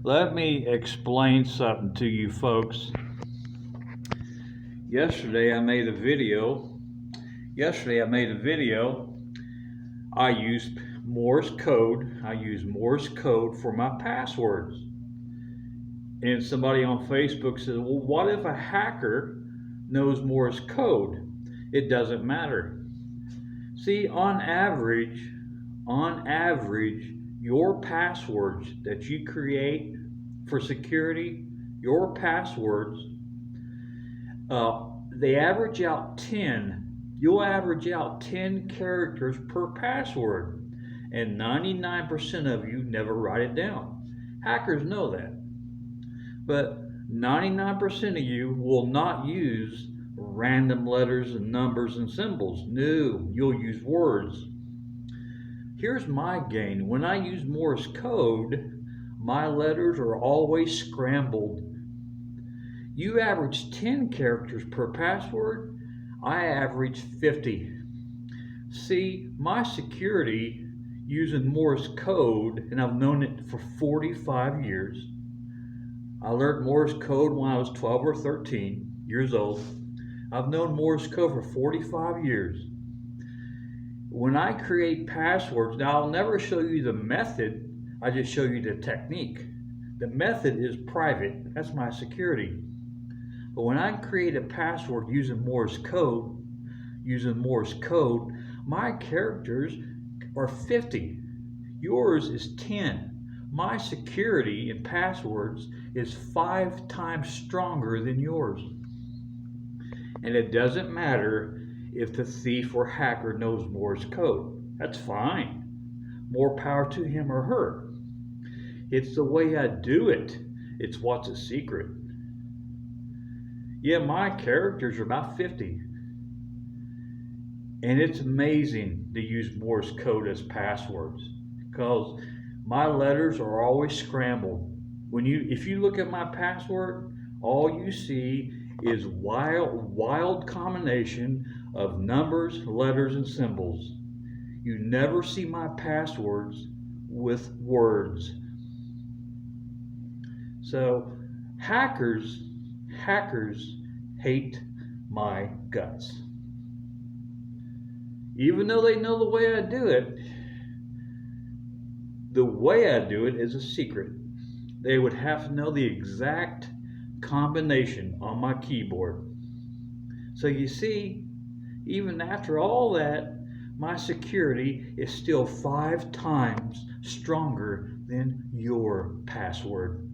Let me explain something to you folks. Yesterday I made a video. I used Morse code. I use Morse code for my passwords. And somebody on Facebook says, well, what if a hacker knows Morse code? It doesn't matter. See, on average, your passwords that you create for security, your passwords, they average out 10. You'll average out 10 characters per password, and 99% of you never write it down. Hackers know that. But 99% of you will not use random letters and numbers and symbols. No, you'll use words. Here's my gain. When I use Morse code, my letters are always scrambled. You average 10 characters per password, I average 50. See, my security using Morse code, and I've known it for 45 years. I learned Morse code when I was 12 or 13 years old. I've known Morse code for 45 years. When I create passwords, now I'll never show you the method, I just show you the technique. The method is private, that's my security. But when I create a password using Morse code, my characters are 50. Yours is 10. My security in passwords is 5 times stronger than yours. And it doesn't matter if the thief or hacker knows Morse code. That's fine. More power to him or her. It's the way I do it. It's what's a secret. Yeah, my characters are about 50. And it's amazing to use Morse code as passwords because my letters are always scrambled. If you look at my password, all you see is wild combination of numbers, letters, and symbols. You never see my passwords with words. So hackers hate my guts. Even though they know the way I do it, the way I do it is a secret. They would have to know the exact combination on my keyboard. So you see, even after all that, my security is still 5 times stronger than your password.